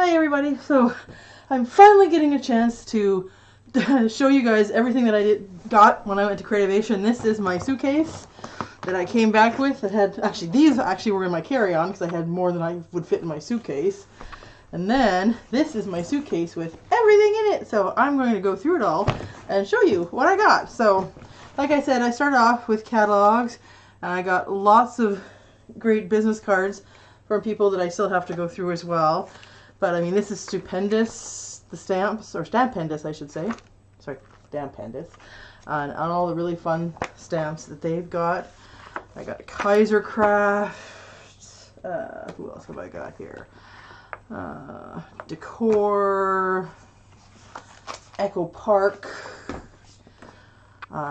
Hi everybody. So I'm finally getting a chance to show you guys everything that I got when I went to Creativation. This is my suitcase that I came back with. It had these were in my carry-on because I had more than I would fit in my suitcase. And then this is my suitcase with everything in it. So I'm going to go through it all and show you what I got. So like I said, I started off with catalogs and I got lots of great business cards from people that I still have to go through as well. But I mean, this is stupendous, the stamps, or Stampendous, I should say. Sorry, Stampendous. On all the really fun stamps that they've got. I got Kaisercraft. Who else have I got here? Decor. Echo Park.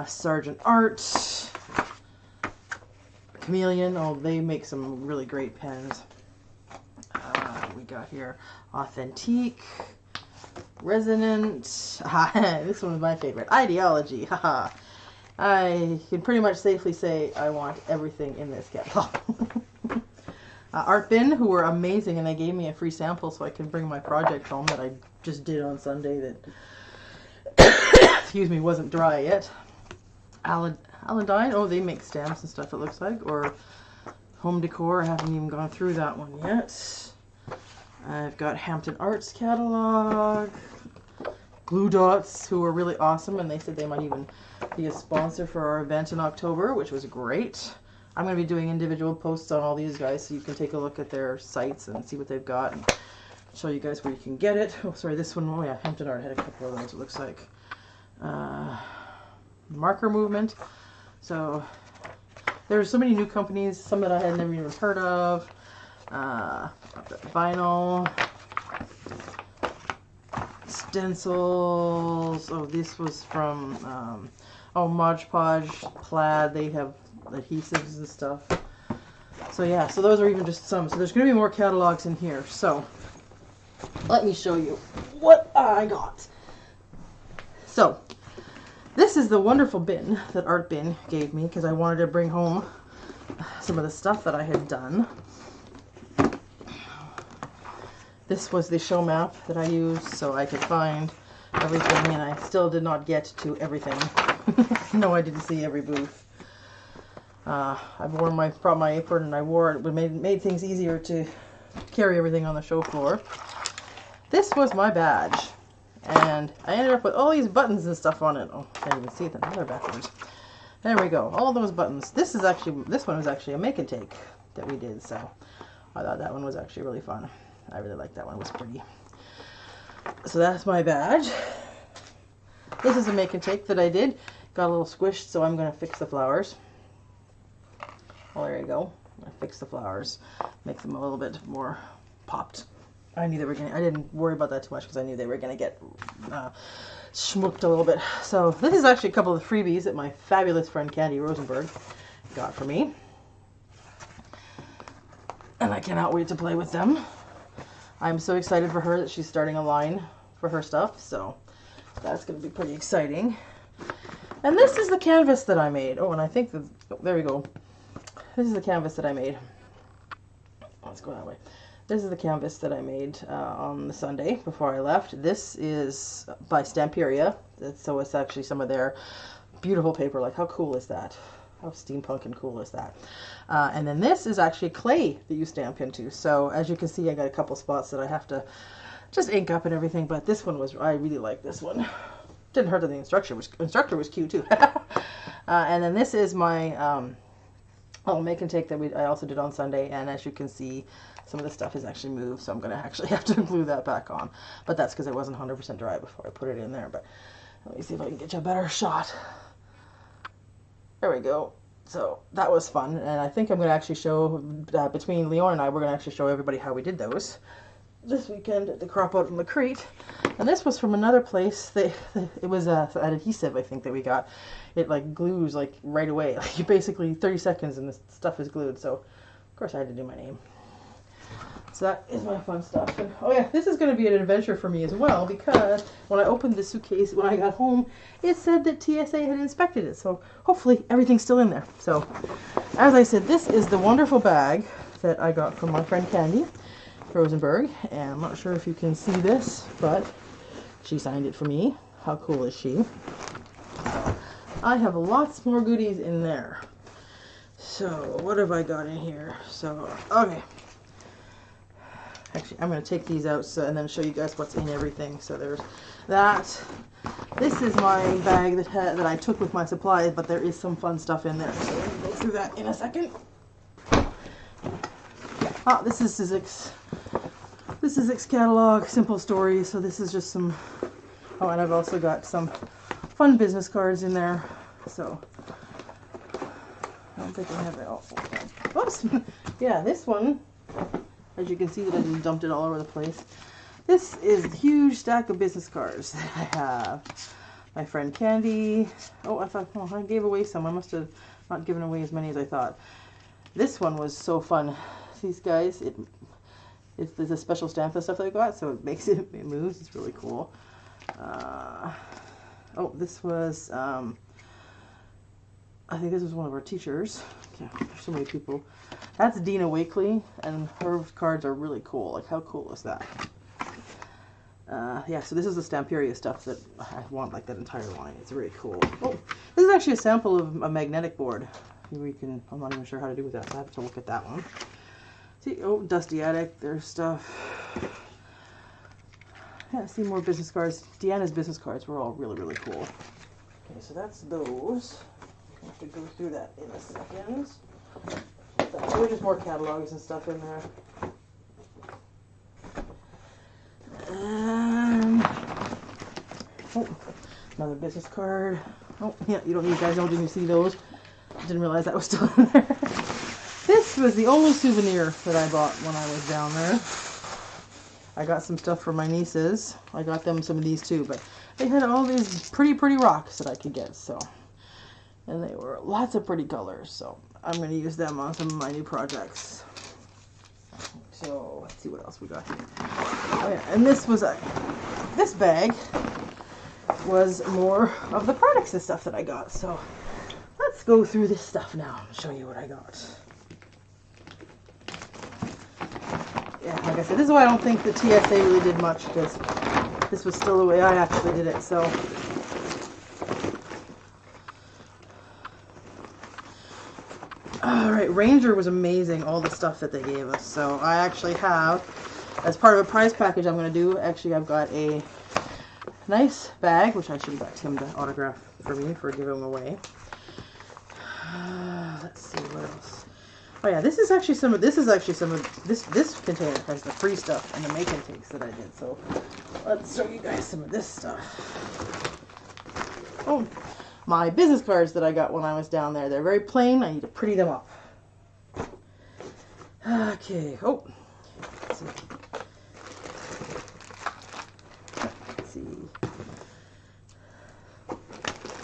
Sergeant Art. Chameleon. Oh, they make some really great pens. We got here Authentique, Resonant. This one was my favorite. Ideology. Haha. I can pretty much safely say I want everything in this catalog. Art Bin, who were amazing, and they gave me a free sample so I can bring my project home that I just did on Sunday that excuse me, wasn't dry yet. Aladine. Oh, they make stamps and stuff, it looks like, or home decor. I haven't even gone through that one yet. I've got Hampton Arts catalog, Glue Dots, who are really awesome, and they said they might even be a sponsor for our event in October, which was great. I'm going to be doing individual posts on all these guys so you can take a look at their sites and see what they've got and show you guys where you can get it. Oh, sorry, this one, oh yeah, Hampton Art had a couple of those, it looks like. Marker Movement. So there's so many new companies, some that I had never even heard of. Vinyl, stencils. Oh, this was from Mod Podge Plaid. They have adhesives and stuff. So yeah, so those are even just some. So there's going to be more catalogs in here. So let me show you what I got. So this is the wonderful bin that Art Bin gave me because I wanted to bring home some of the stuff that I had done. This was the show map that I used so I could find everything, and I still did not get to everything. No, I didn't see every booth. I brought my apron and I wore it. It made things easier to carry everything on the show floor. This was my badge, and I ended up with all these buttons and stuff on it. Oh, can't even see them. They're backwards. There we go. All those buttons. This one was actually a make and take that we did, so I thought that one was actually really fun. I really like that one. It was pretty. So that's my badge. This is a make and take that I did. Got a little squished, so I'm going to fix the flowers. Well, there you go. I fixed the flowers. Make them a little bit more popped. I didn't worry about that too much because I knew they were going to get schmooked a little bit. So this is actually a couple of freebies that my fabulous friend Candy Rosenberg got for me. And I cannot wait to play with them. I'm so excited for her that she's starting a line for her stuff, so that's going to be pretty exciting. And this is the canvas that I made. Oh, and I think there we go. This is the canvas that I made. Let's go that way. This is the canvas that I made on the Sunday before I left. This is by Stamperia, so it's actually some of their beautiful paper. Like, how cool is that? How steampunk and cool is that? And then this is actually clay that you stamp into. So as you can see, I got a couple spots that I have to just ink up and everything. But this one I really like this one. Didn't hurt that the instructor was cute too. And then this is my make and take that I also did on Sunday. And as you can see, some of the stuff is actually moved. So I'm going to actually have to glue that back on. But that's because it wasn't 100% dry before I put it in there. But let me see if I can get you a better shot. There we go. So that was fun, and I think I'm going to actually show, between Leon and I, we're going to actually show everybody how we did those this weekend at the Crop Out in Crete. And this was from another place. It was an adhesive, I think, that we got. It like glues like right away. Like, you basically 30 seconds and the stuff is glued. So of course I had to do my name. So that is my fun stuff. And, oh yeah, this is going to be an adventure for me as well, because when I opened the suitcase when I got home, it said that TSA had inspected it. So hopefully everything's still in there. So as I said, this is the wonderful bag that I got from my friend Candy Rosenberg, and I'm not sure if you can see this, but she signed it for me. How cool is she? I have lots more goodies in there. So what have I got in here? So, okay. Actually, I'm going to take these out and then show you guys what's in everything. So there's that. This is my bag that I took with my supplies, but there is some fun stuff in there. So we'll go through that in a second. Ah, this is Sizzix. The Sizzix catalog, simple stories. So this is just some... Oh, and I've also got some fun business cards in there. So I don't think I have it all. Oops. Yeah, this one... As you can see that I just dumped it all over the place. This is a huge stack of business cards that I have. My friend Candy. Oh, I thought, oh, I gave away some. I must have not given away as many as I thought. This one was so fun. These guys, there's a special stamp and stuff I got, so it makes it moves. It's really cool. Oh, this was, I think this was one of our teachers. Yeah, there's so many people. That's Dina Wakely, and her cards are really cool. Like, how cool is that? Yeah, so this is the Stamperia stuff that I want, like that entire line. It's really cool. Oh, this is actually a sample of a magnetic board. We can, I'm not even sure how to do with that, so I have to look at that one. See, oh, Dusty Attic, there's stuff. Yeah, see more business cards. Deanna's business cards were all really, really cool. Okay, so that's those. I have to go through that in a second. There's just more catalogs and stuff in there. Oh, another business card. Oh, yeah, you guys don't even see those. Didn't realize that was still in there. This was the only souvenir that I bought when I was down there. I got some stuff for my nieces. I got them some of these too, but they had all these pretty rocks that I could get, so. And they were lots of pretty colors, so I'm going to use them on some of my new projects. So, let's see what else we got here. Oh yeah, and this bag was more of the products and stuff that I got. So, let's go through this stuff now and show you what I got. Yeah, like I said, this is why I don't think the TSA really did much, because this was still the way I actually did it, so... Alright, Ranger was amazing, all the stuff that they gave us. So I actually have, as part of a prize package I'm going to do, actually I've got a nice bag, which I should have got Tim to autograph for me for giving away. Let's see, what else? Oh yeah, this container has the free stuff and the make-and takes that I did. So let's show you guys some of this stuff. Oh, my business cards that I got when I was down there. They're very plain. I need to pretty them up. Okay. Oh. Let's see.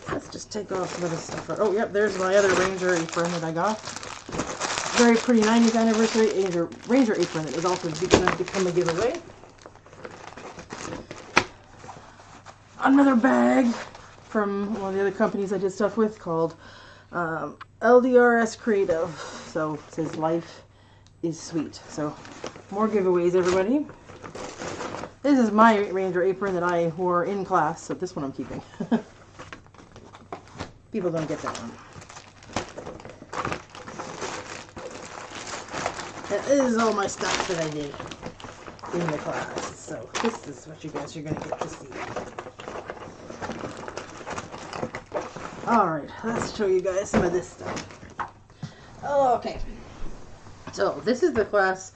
Let's just take off some of this stuff. Oh, yep. There's my other Ranger apron that I got. Very pretty 90th anniversary Ranger apron that is also going to become a giveaway. Another bag from one of the other companies I did stuff with called LDRS Creative. So it says life is sweet. So more giveaways, everybody. This is my Ranger apron that I wore in class, so this one I'm keeping. People don't get that one. And this is all my stuff that I did in the class. So this is what you guys are going to get to see. Alright, let's show you guys some of this stuff. Okay. So, this is the class.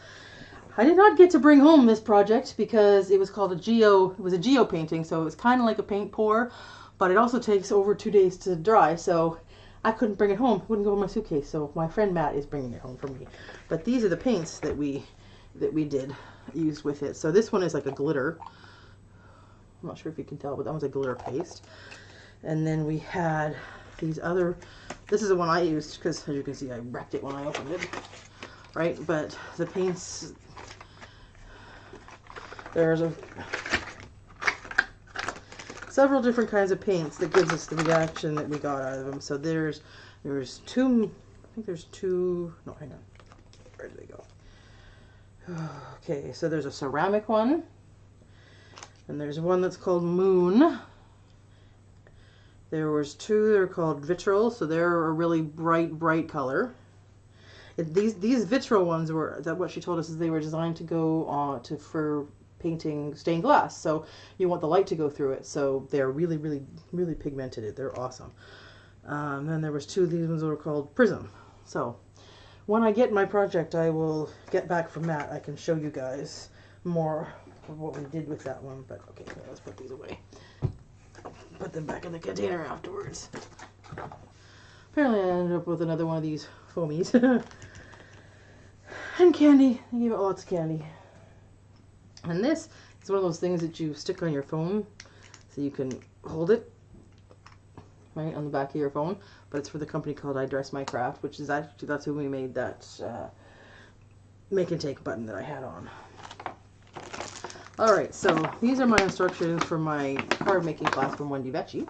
I did not get to bring home this project because it was called it was a geo painting, so it was kind of like a paint pour, but it also takes over 2 days to dry, so I couldn't bring it home. It wouldn't go in my suitcase, so my friend Matt is bringing it home for me. But these are the paints that we used with it. So this one is like a glitter. I'm not sure if you can tell, but that was a glitter paste. And then we had these other, this is the one I used because as you can see I wrecked it when I opened it, right? But the paints, there's several different kinds of paints that gives us the reaction that we got out of them. So there's two, I think there's two, no, hang on, where did they go? Okay, so there's a ceramic one, and there's one that's called Moon. There was two that are called Vitriol, so they're a really bright color. These Vitriol ones were, that what she told us is they were designed to go for painting stained glass. So you want the light to go through it. So they're really pigmented. They're awesome. Then there was two of these ones that were called Prism. So when I get my project, I will get back from that. I can show you guys more of what we did with that one. But okay, let's put these away. Put them back in the container afterwards. Apparently I ended up with another one of these foamies. And candy. I gave it lots of candy. And this is one of those things that you stick on your phone so you can hold it right on the back of your phone. But it's for the company called I Dress My Craft, which is actually, that's who we made that make and take button that I had on. Alright, so these are my instructions for my card making class from Wendy Vecchi.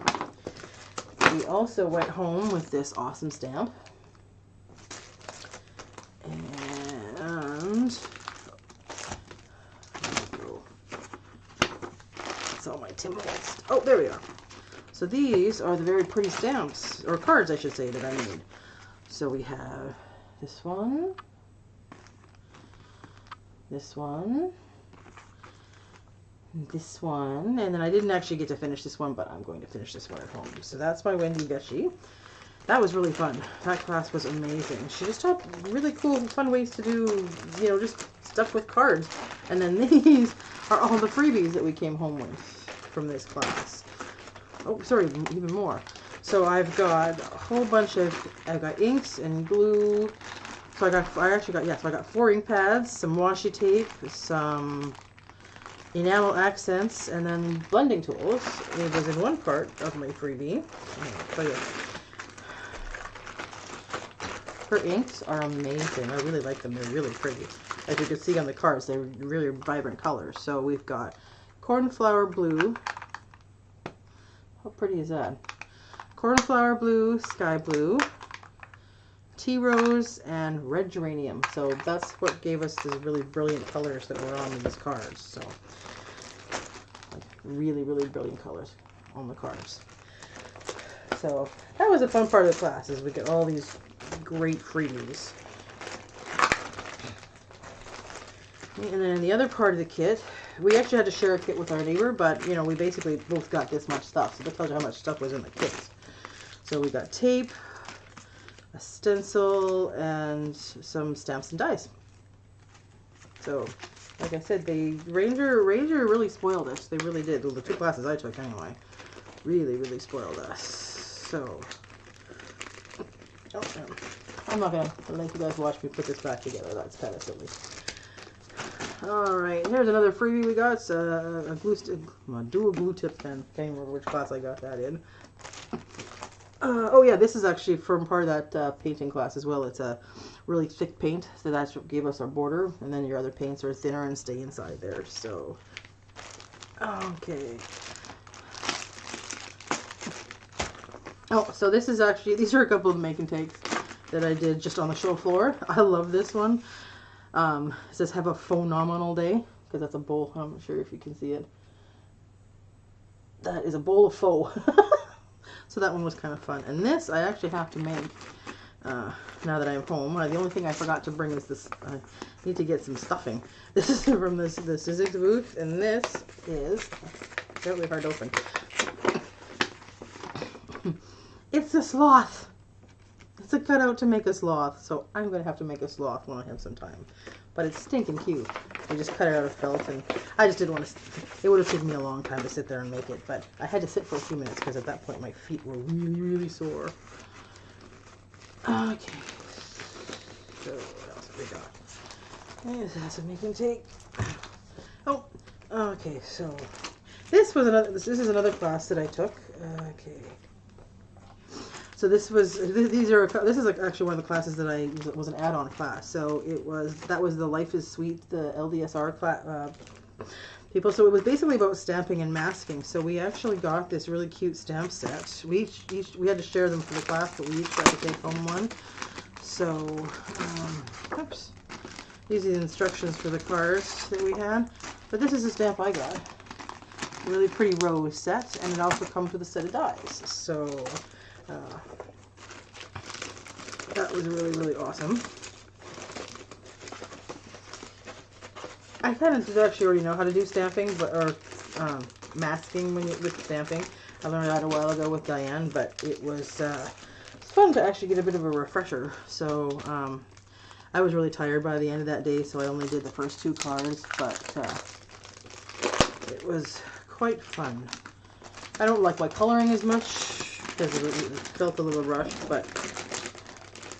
We also went home with this awesome stamp. And it's all my Timberlands. Oh, there we are. So these are the very pretty stamps, or cards I should say, that I made. So we have this one, this one, this one, and then I didn't actually get to finish this one, but I'm going to finish this one at home. So that's by Wendy Vecchi. That was really fun. That class was amazing. She just taught really cool, fun ways to do, you know, just stuff with cards. And then these are all the freebies that we came home with from this class. Oh, sorry, even more. So I've got a whole bunch of, I've got inks and glue. So I actually got 4 ink pads, some washi tape, some enamel accents, and then blending tools. It was in one part of my freebie. I'll tell you. Her inks are amazing. I really like them. They're really pretty. As you can see on the cards, they're really vibrant colors. So we've got cornflower blue. How pretty is that? Cornflower blue, sky blue, tea rose, and red geranium. So that's what gave us these really brilliant colors that were on these cards. So like really brilliant colors on the cards. So that was a fun part of the class, is we get all these great freebies. And then in the other part of the kit, we actually had to share a kit with our neighbor, but you know, we basically both got this much stuff, so that tells you how much stuff was in the kits. So we got tape, a stencil, and some stamps and dies. So like I said, Ranger really spoiled us. They really did. Well, the 2 classes I took anyway really spoiled us. So I'm not gonna let you guys watch me put this back together. That's kind of silly. Alright, here's another freebie we got. It's a dual glue tip pen. Can't remember which class I got that in. Oh yeah, this is actually from part of that painting class as well. It's a really thick paint, so that's what gave us our border. And then your other paints are thinner and stay inside there. So, okay. Oh, so this is actually, these are a couple of make and takes that I did just on the show floor. I love this one. It says have a phenomenal day, because that's a bowl. I'm not sure if you can see it. That is a bowl of faux. So that one was kind of fun. And this I actually have to make now that I'm home. The only thing I forgot to bring is this. I need to get some stuffing. This is from the Sizzix booth, and this is really hard to open. It's a sloth. It's a cutout to make a sloth, so I'm going to have to make a sloth when I have some time. But it's stinking cute. I just cut it out of felt, and I just didn't want to... It would have taken me a long time to sit there and make it, but I had to sit for a few minutes because at that point my feet were really sore. Okay. So what else have we got? That's a make and take. Oh, okay. So this was another. This is another class that I took. Okay. So this is actually one of the classes that was an add-on class. So that was the Life is Sweet, the LDSR class, people. So it was basically about stamping and masking. So we actually got this really cute stamp set. We had to share them for the class, but we each got to take home one. So, oops. These are the instructions for the cards that we had. But this is the stamp I got. Really pretty rose set, and it also comes with a set of dies. So that was really, really awesome. I kind of actually already know how to do stamping, or masking with stamping. I learned that a while ago with Diane, but it was fun to actually get a bit of a refresher. So I was really tired by the end of that day, so I only did the first 2 cards, but it was quite fun. I don't like my coloring as much because it felt a little rushed, but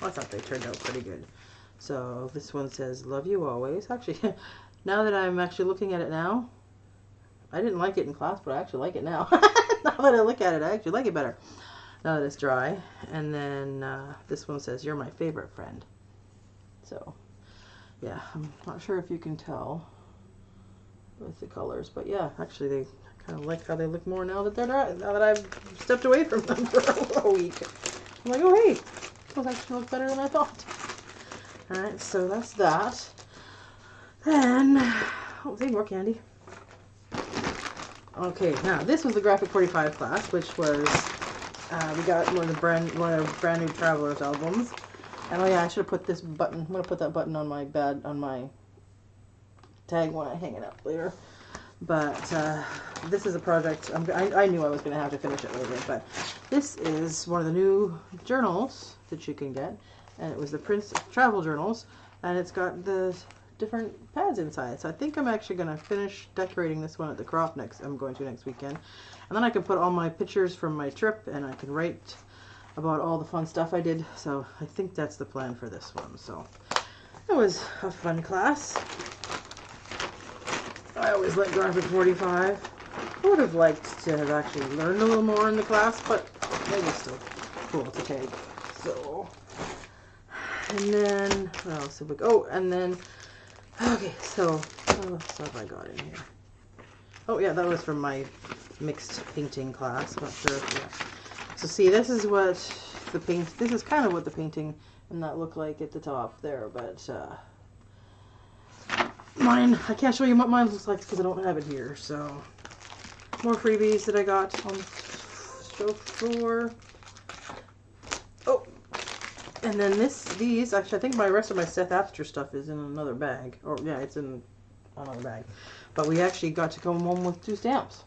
I thought they turned out pretty good. So this one says, "Love you always." Actually, now that I'm actually looking at it now, I didn't like it in class, but I actually like it now. Now that I look at it, I actually like it better now that it's dry. And then this one says, "You're my favorite friend." So yeah, I'm not sure if you can tell with the colors, but yeah, actually they kind of like how they look more now that they're dry, now that I've stepped away from them for a week. I'm like, oh hey, those actually look better than I thought. Alright, so that's that. Then, oh, see, more candy. Okay, now this was the Graphic 45 class, which was we got one of the brand new Travelers albums. And oh yeah, I should have put this button. I'm gonna put that button on my tag when I hang it up later. But this is a project. I knew I was gonna have to finish it later, but this is one of the new journals that you can get, and it was the Prince Travel Journals, and it's got the different pads inside. So I think I'm actually gonna finish decorating this one at the crop I'm going to next weekend, and then I can put all my pictures from my trip, and I can write about all the fun stuff I did. So I think that's the plan for this one. So it was a fun class. I always like Graphic 45. I would have liked to have actually learned a little more in the class, but it was still cool to take. So, and then, what else have we got? Oh, and then, okay, so, what stuff I got in here? Oh yeah, that was from my mixed painting class. Not sure if yeah. So see, this is what this is kind of what the painting and that look like at the top there, but mine, I can't show you what mine looks like because I don't have it here. So more freebies that I got on the show floor. Oh, and then these actually, I think my rest of my Seth Apster stuff is in another bag. Or yeah, it's in another bag. But we actually got to come home with 2 stamps,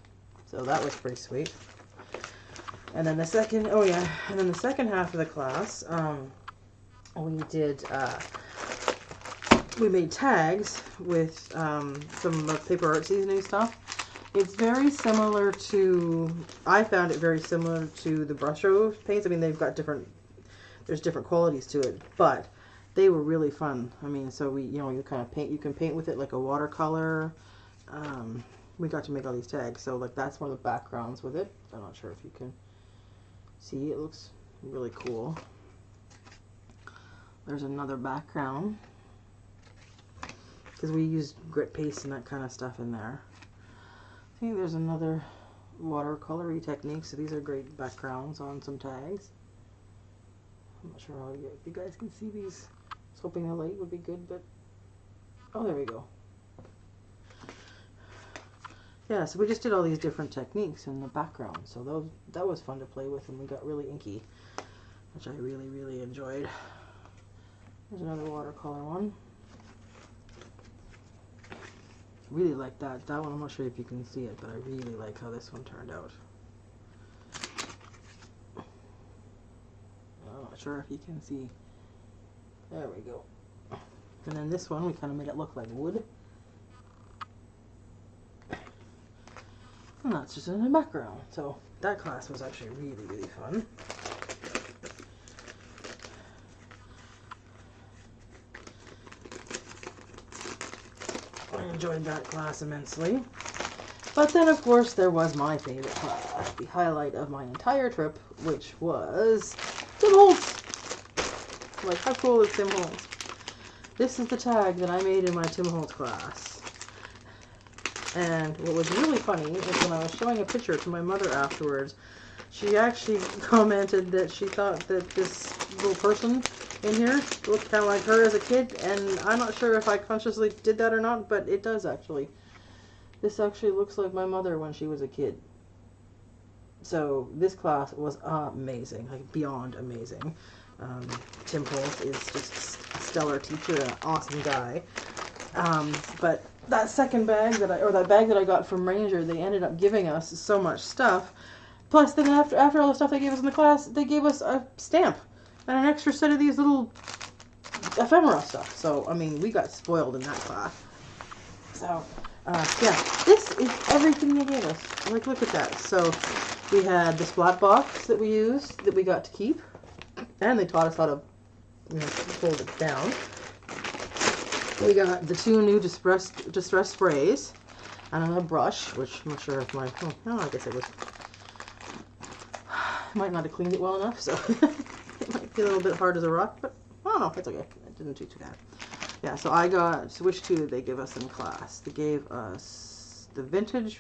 so that was pretty sweet. And then the second, oh yeah, and then the second half of the class, we did, we made tags with some Paper Art Seasoning stuff. It's very similar to, I found it very similar to the Brush-O paints. I mean, they've got there's different qualities to it, but they were really fun. I mean, so we, you kind of paint, you can paint with it like a watercolor. We got to make all these tags, so like that's one of the backgrounds with it. I'm not sure if you can see, it looks really cool. There's another background because we used grit paste and that kind of stuff in there. I think there's another watercolory technique, so these are great backgrounds on some tags. I'm not sure if you guys can see these. I was hoping the light would be good, but oh, there we go. Yeah, so we just did all these different techniques in the background, so that was fun to play with, and we got really inky, which I really, really enjoyed. There's another watercolor one. Really like that. That one, I'm not sure if you can see it, but I really like how this one turned out. I'm not sure if you can see. There we go. And then this one, we kind of made it look like wood. And that's just in the background. So that class was actually really, really fun. I enjoyed that class immensely. But then, of course, there was my favorite class, the highlight of my entire trip, which was Tim Holtz. Like, how cool is Tim Holtz? This is the tag that I made in my Tim Holtz class. And what was really funny is when I was showing a picture to my mother afterwards, she actually commented that she thought that this little person in here look kind of like her as a kid, and I'm not sure if I consciously did that or not, but it does actually. This actually looks like my mother when she was a kid. So this class was amazing, like beyond amazing. Tim Holt is just a stellar teacher, an awesome guy. But that second bag that bag that I got from Ranger, they ended up giving us so much stuff. Plus, then after all the stuff they gave us in the class, they gave us a stamp and an extra set of these little ephemera stuff. So, I mean, we got spoiled in that class. So, yeah, this is everything they gave us. Like, look at that. So, we had the splat box that we used, that we got to keep. And they taught us how to, fold it down. We got the 2 new distress sprays. And another brush, which I'm not sure if I guess it was... I might not have cleaned it well enough, so it might be a little bit hard as a rock, but I don't know, it's okay. It didn't do too bad. Yeah, so I got, so which 2 did they give us in class? They gave us the vintage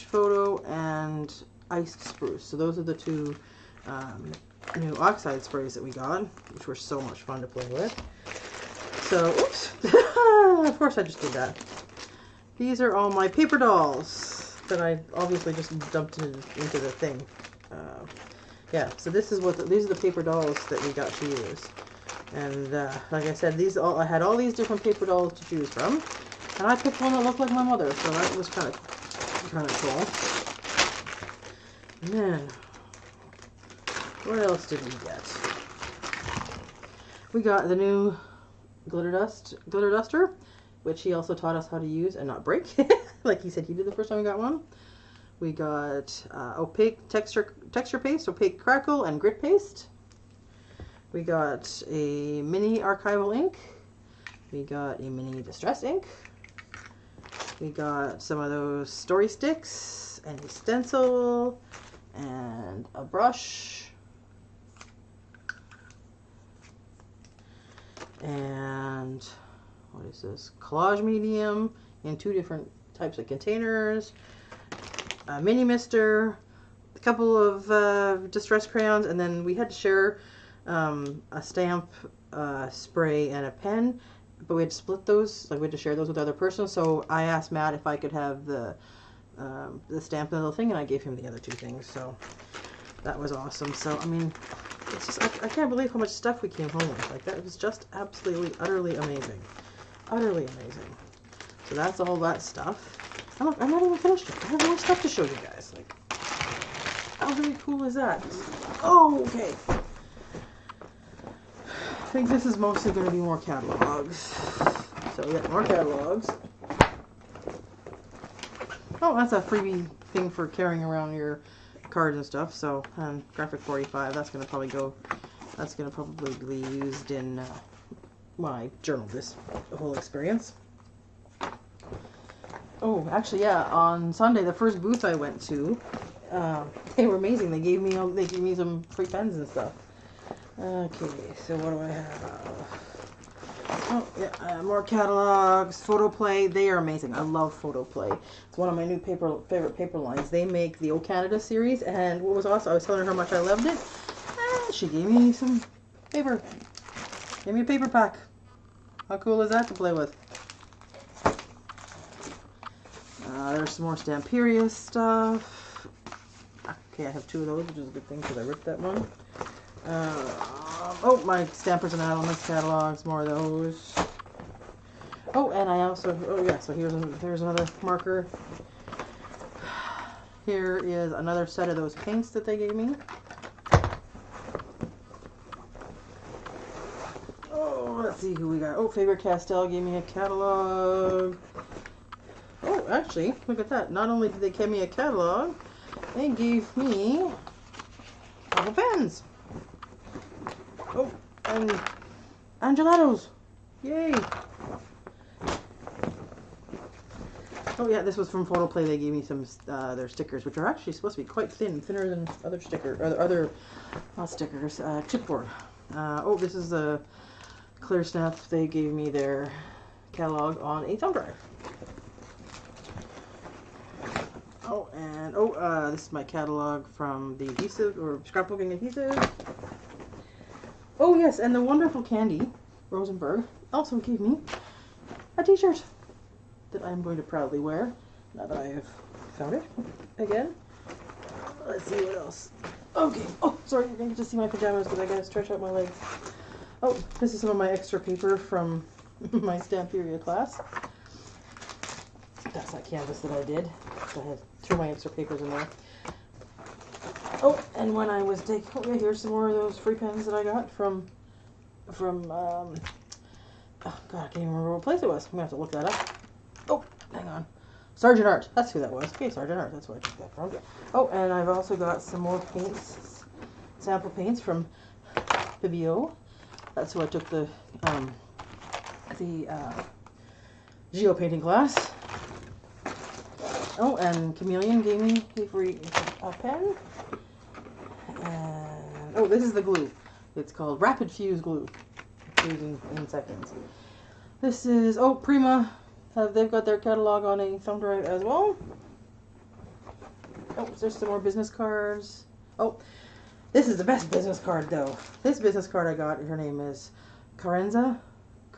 photo and iced spruce. So those are the 2 new oxide sprays that we got, which were so much fun to play with. So, oops, of course I just did that. These are all my paper dolls that I obviously just dumped into the thing. Yeah, so this is these are the paper dolls that we got to use. And like I said, I had all these different paper dolls to choose from, and I picked one that looked like my mother, so that was kind of cool. And then, what else did we get? We got the new glitter duster, which he also taught us how to use and not break, like he said he did the first time we got one. We got opaque texture paste, opaque crackle, and grit paste. We got a mini archival ink. We got a mini distress ink. We got some of those story sticks, and a stencil, and a brush. And what is this? Collage medium in 2 different types of containers. A mini mister, a couple of distress crayons, and then we had to share a stamp, spray, and a pen, but we had to split those, like we had to share those with other persons. So I asked Matt if I could have the stamp and the little thing, and I gave him the other 2 things. So that was awesome. So I mean, it's just I can't believe how much stuff we came home with. Like, that was just absolutely, utterly amazing, utterly amazing. So that's all that stuff. Oh, look, I'm not even finished yet. I have more stuff to show you guys. Like, how really cool is that? Oh, okay. I think this is mostly going to be more catalogs. So we got more catalogs. Oh, that's a freebie thing for carrying around your cards and stuff. So, graphic 45. That's going to probably go. That's going to probably be used in when I journal this whole experience. Oh, actually, yeah. On Sunday, the first booth I went to, they were amazing. They gave me some free pens and stuff. Okay, so what do I have? Oh, yeah, more catalogs. Photoplay, they are amazing. I love Photoplay. It's one of my new favorite paper lines. They make the O Canada series, and what was awesome, I was telling her how much I loved it, and she gave me some paper. Gave me a paper pack. How cool is that to play with? There's some more Stamperia stuff. Okay, I have 2 of those, which is a good thing because I ripped that one. Oh, my Stampers and Elements catalogs, more of those. Oh, and I also, oh yeah, so here's another marker. Here is another set of those paints that they gave me. Oh, let's see who we got. Oh, Faber-Castell gave me a catalog. Oh, actually, look at that. Not only did they give me a catalog, they gave me all the pens. Oh, and Angelatos. Yay. Oh yeah, this was from Photoplay. They gave me some their stickers, which are actually supposed to be quite thin, thinner than other not stickers, chipboard. Oh, this is the Clear Snap. They gave me their catalog on a thumb drive. Oh, and this is my catalog from the adhesive or scrapbooking adhesive. Oh yes, and the wonderful Candy Rosenberg also gave me a t-shirt that I'm going to proudly wear now that I have found it again. Let's see what else. Okay. Oh, sorry, you're going to get to see my pajamas because I got to stretch out my legs. Oh, this is some of my extra paper from my Stamperia class. That's that canvas that I did. So I had threw my extra papers in there. Oh, and when I was taking, oh yeah, here's some more of those free pens that I got from oh god, I can't even remember what place it was. I'm gonna have to look that up. Oh, hang on. Sergeant Art, that's who that was. Okay, Sergeant Art, that's where I took that from. Oh, and I've also got some more paints, sample paints from Bibio. That's who I took the geo painting class. Oh, and Chameleon gave me a pen. And oh, this is the glue. It's called Rapid Fuse Glue. Fusing in seconds. This is, oh, Prima. They've got their catalog on a thumb drive as well. Oh, there's some more business cards. Oh, this is the best business card though. This business card I got, her name is Carenza.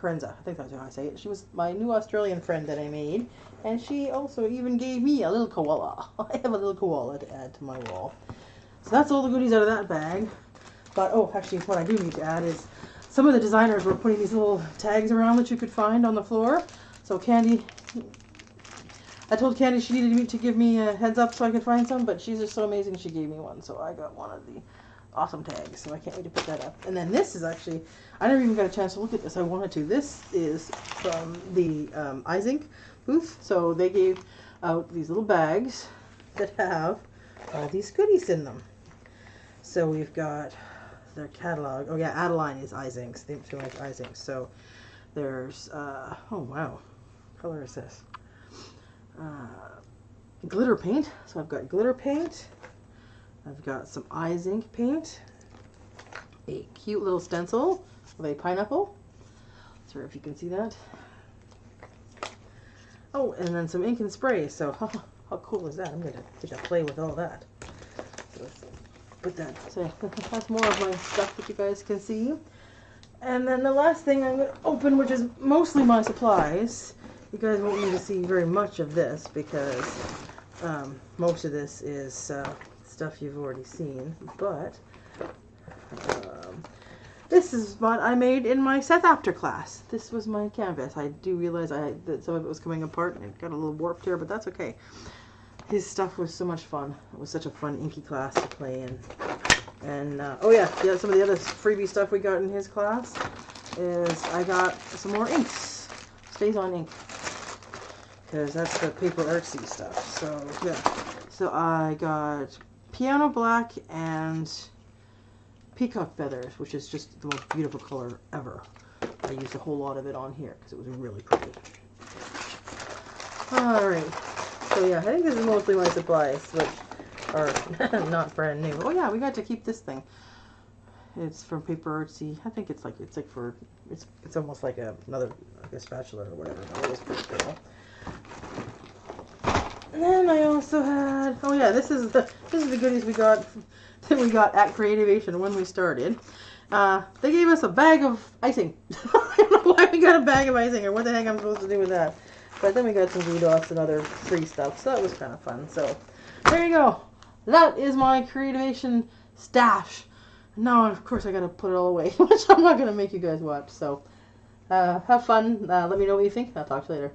I think that's how I say it. She was my new Australian friend that I made. And she also even gave me a little koala. I have a little koala to add to my wall. So that's all the goodies out of that bag. But, oh, actually, what I do need to add is some of the designers were putting these little tags around that you could find on the floor. So Candy, I told Candy she needed to give me a heads up so I could find some, but she's just so amazing she gave me one. So I got one of the awesome tags. So I can't wait to put that up. And then this is actually, I never even got a chance to look at this. I wanted to. This is from the iZinc booth. So they gave out these little bags that have all these goodies in them. So we've got their catalog. Oh yeah, Adeline is iZinc's. They make iZinc. So there's oh wow, what color is this? Glitter paint. So I've got glitter paint. I've got some iZinc paint. A cute little stencil with a pineapple. Sorry if you can see that. Oh, and then some ink and spray. So how cool is that? I'm gonna get to play with all that. So let's put that. So that's more of my stuff that you guys can see. And then the last thing I'm gonna open, which is mostly my supplies. You guys won't need to see very much of this because most of this is stuff you've already seen. But this is what I made in my Seth Apter class. This was my canvas. I do realize that some of it was coming apart and it got a little warped here, but that's okay. His stuff was so much fun. It was such a fun inky class to play in. And oh yeah, some of the other freebie stuff we got in his class is I got some more inks. Stays on ink. Because that's the paper artsy stuff. So yeah. So I got piano black and peacock feathers, which is just the most beautiful color ever. I used a whole lot of it on here because it was really pretty. Alright. So yeah, I think this is mostly my supplies, which are not brand new. Oh yeah, we got to keep this thing. It's from Paper Artsy. I think it's almost like another spatula or whatever. It was pretty cool. And then I also had, oh yeah, this is the goodies we got at Creativation when we started. They gave us a bag of icing. I don't know why we got a bag of icing or what the heck I'm supposed to do with that. But then we got some glue dots and other free stuff, so that was kind of fun. So there you go. That is my Creativation stash. Now, of course, I got to put it all away, which I'm not going to make you guys watch. So have fun. Let me know what you think. I'll talk to you later.